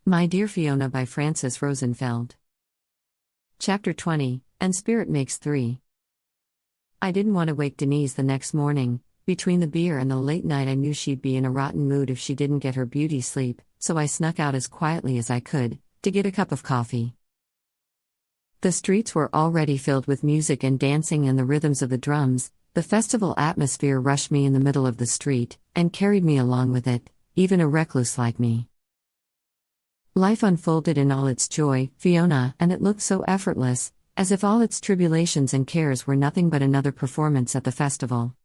My Dear Fiona by Frances Rosenfeld. Chapter 20, And Spirit Makes 3. I didn't want to wake Denise the next morning. Between the beer and the late night, I knew she'd be in a rotten mood if she didn't get her beauty sleep, so I snuck out as quietly as I could, to get a cup of coffee. The streets were already filled with music and dancing and the rhythms of the drums. The festival atmosphere rushed me in the middle of the street, and carried me along with it, even a recluse like me. Life unfolded in all its joy, Fiona, and it looked so effortless, as if all its tribulations and cares were nothing but another performance at the festival.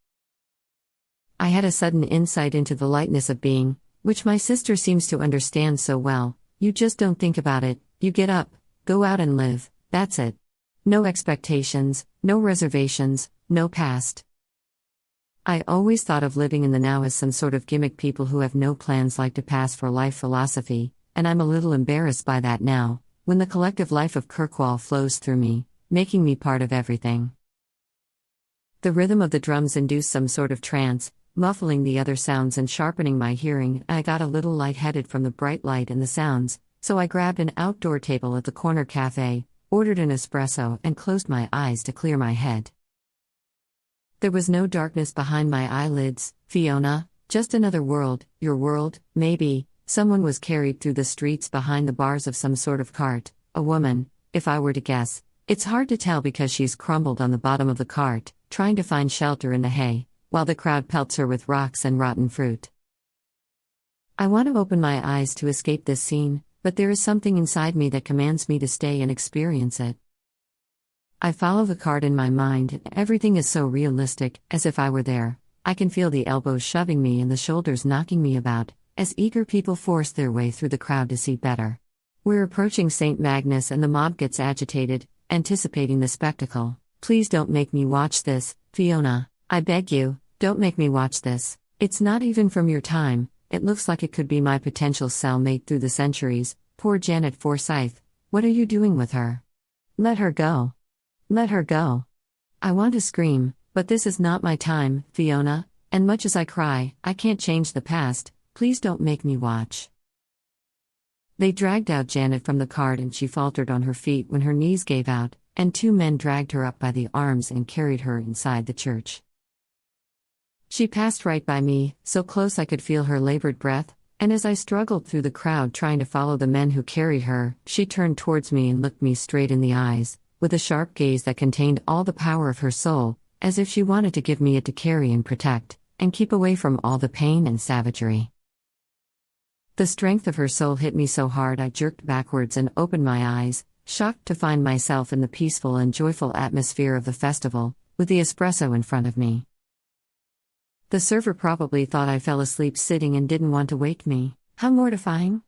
I had a sudden insight into the lightness of being, which my sister seems to understand so well. You just don't think about it, you get up, go out and live, that's it. No expectations, no reservations, no past. I always thought of living in the now as some sort of gimmick people who have no plans like to pass for life philosophy, and I'm a little embarrassed by that now, when the collective life of Kirkwall flows through me, making me part of everything. The rhythm of the drums induced some sort of trance, muffling the other sounds and sharpening my hearing. I got a little lightheaded from the bright light and the sounds, so I grabbed an outdoor table at the corner cafe, ordered an espresso, and closed my eyes to clear my head. There was no darkness behind my eyelids, Fiona, just another world, your world, maybe. Someone was carried through the streets behind the bars of some sort of cart, a woman, if I were to guess. It's hard to tell because she's crumbled on the bottom of the cart, trying to find shelter in the hay, while the crowd pelts her with rocks and rotten fruit. I want to open my eyes to escape this scene, but there is something inside me that commands me to stay and experience it. I follow the cart in my mind, and everything is so realistic, as if I were there. I can feel the elbows shoving me and the shoulders knocking me about, as eager people force their way through the crowd to see better. We're approaching St. Magnus and the mob gets agitated, anticipating the spectacle. Please don't make me watch this, Fiona. I beg you, don't make me watch this. It's not even from your time. It looks like it could be my potential cellmate through the centuries. Poor Janet Forsyth. What are you doing with her? Let her go. Let her go. I want to scream, but this is not my time, Fiona, and much as I cry, I can't change the past. Please don't make me watch. They dragged out Janet from the cart and she faltered on her feet when her knees gave out, and two men dragged her up by the arms and carried her inside the church. She passed right by me, so close I could feel her labored breath, and as I struggled through the crowd trying to follow the men who carried her, she turned towards me and looked me straight in the eyes, with a sharp gaze that contained all the power of her soul, as if she wanted to give me it to carry and protect, and keep away from all the pain and savagery. The strength of her soul hit me so hard I jerked backwards and opened my eyes, shocked to find myself in the peaceful and joyful atmosphere of the festival, with the espresso in front of me. The server probably thought I fell asleep sitting and didn't want to wake me. How mortifying.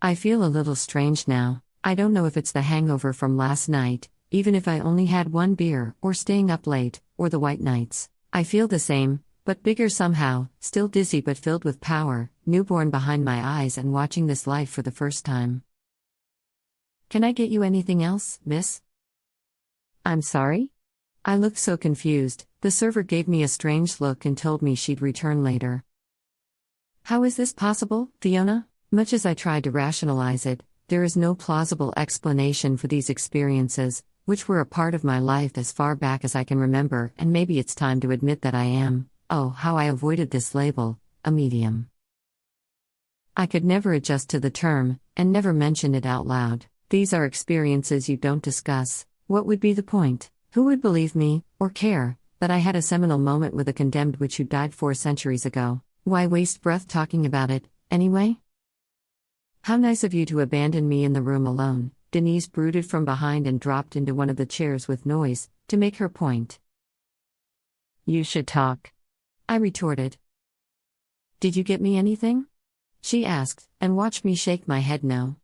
I feel a little strange now. I don't know if it's the hangover from last night, even if I only had one beer, or staying up late, or the white nights. I feel the same, but bigger somehow, still dizzy but filled with power, newborn behind my eyes and watching this life for the first time. Can I get you anything else, miss? I'm sorry? I looked so confused. The server gave me a strange look and told me she'd return later. How is this possible, Fiona? Much as I tried to rationalize it, there is no plausible explanation for these experiences, which were a part of my life as far back as I can remember, and maybe it's time to admit that I am. Oh, how I avoided this label, a medium. I could never adjust to the term, and never mention it out loud. These are experiences you don't discuss. What would be the point? Who would believe me, or care, that I had a seminal moment with a condemned witch who died 4 centuries ago? Why waste breath talking about it, anyway? How nice of you to abandon me in the room alone, Denise brooded from behind and dropped into one of the chairs with noise, to make her point. You should talk, I retorted. Did you get me anything? She asked, and watched me shake my head no.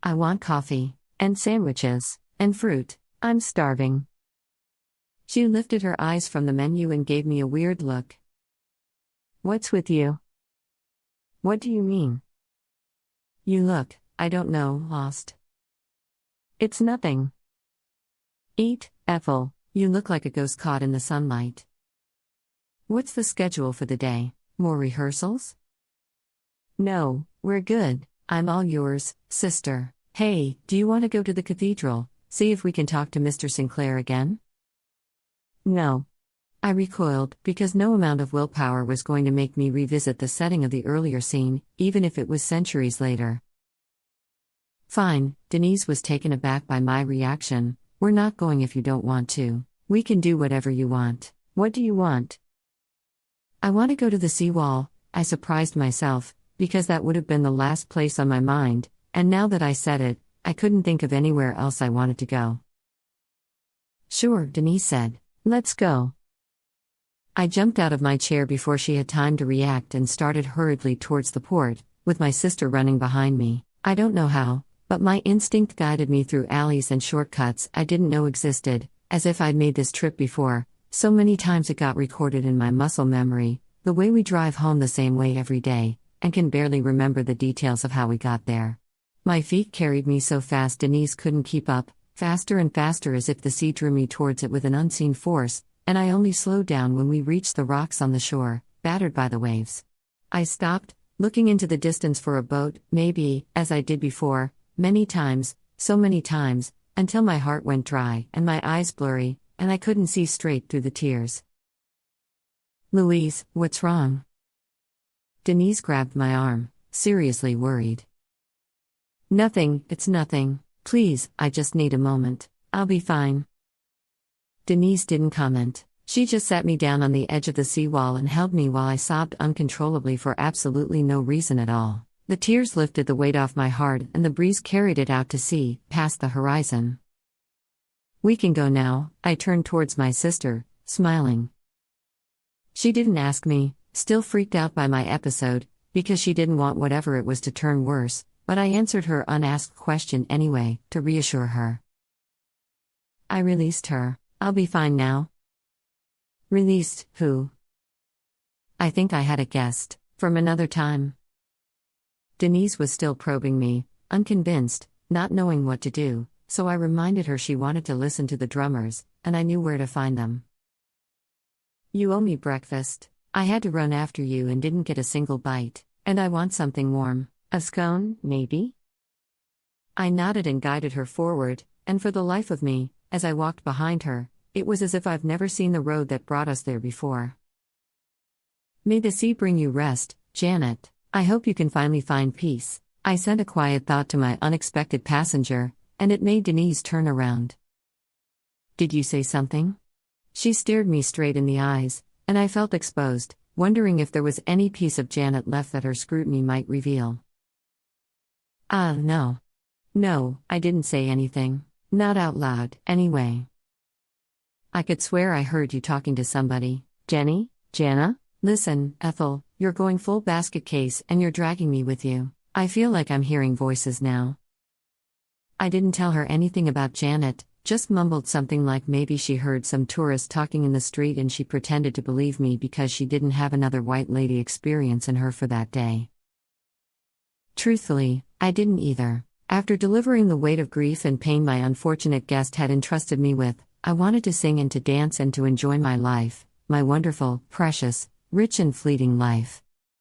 I want coffee, and sandwiches, and fruit. I'm starving. She lifted her eyes from the menu and gave me a weird look. What's with you? What do you mean? You look, I don't know, lost. It's nothing. Eat, Ethel, you look like a ghost caught in the sunlight. What's the schedule for the day? More rehearsals? No, we're good. I'm all yours, sister. Hey, do you want to go to the cathedral, see if we can talk to Mr. Sinclair again? No. I recoiled, because no amount of willpower was going to make me revisit the setting of the earlier scene, even if it was centuries later. Fine, Denise was taken aback by my reaction. We're not going if you don't want to. We can do whatever you want. What do you want? I want to go to the seawall, I surprised myself, because that would have been the last place on my mind, and now that I said it, I couldn't think of anywhere else I wanted to go. Sure, Denise said. Let's go. I jumped out of my chair before she had time to react and started hurriedly towards the port, with my sister running behind me. I don't know how, but my instinct guided me through alleys and shortcuts I didn't know existed, as if I'd made this trip before. So many times it got recorded in my muscle memory, the way we drive home the same way every day, and can barely remember the details of how we got there. My feet carried me so fast Denise couldn't keep up, faster and faster as if the sea drew me towards it with an unseen force, and I only slowed down when we reached the rocks on the shore, battered by the waves. I stopped, looking into the distance for a boat, maybe, as I did before, many times, so many times, until my heart went dry and my eyes blurry, and I couldn't see straight through the tears. Louise, what's wrong? Denise grabbed my arm, seriously worried. Nothing, it's nothing. Please, I just need a moment. I'll be fine. Denise didn't comment. She just sat me down on the edge of the seawall and held me while I sobbed uncontrollably for absolutely no reason at all. The tears lifted the weight off my heart and the breeze carried it out to sea, past the horizon. We can go now, I turned towards my sister, smiling. She didn't ask me, still freaked out by my episode, because she didn't want whatever it was to turn worse, but I answered her unasked question anyway, to reassure her. I released her. I'll be fine now. Released who? I think I had a guest, from another time. Denise was still probing me, unconvinced, not knowing what to do, so I reminded her she wanted to listen to the drummers, and I knew where to find them. You owe me breakfast. I had to run after you and didn't get a single bite, and I want something warm. A scone, maybe? I nodded and guided her forward, and for the life of me, as I walked behind her, it was as if I've never seen the road that brought us there before. May the sea bring you rest, Janet. I hope you can finally find peace. I sent a quiet thought to my unexpected passenger, and it made Denise turn around. Did you say something? She stared me straight in the eyes, and I felt exposed, wondering if there was any piece of Janet left that her scrutiny might reveal. No. No, I didn't say anything. Not out loud, anyway. I could swear I heard you talking to somebody. Jenny? Jana? Listen, Ethel, you're going full basket case and you're dragging me with you. I feel like I'm hearing voices now. I didn't tell her anything about Janet, just mumbled something like maybe she heard some tourist talking in the street and she pretended to believe me because she didn't have another white lady experience in her for that day. Truthfully, I didn't either. After delivering the weight of grief and pain my unfortunate guest had entrusted me with, I wanted to sing and to dance and to enjoy my life, my wonderful, precious, rich and fleeting life.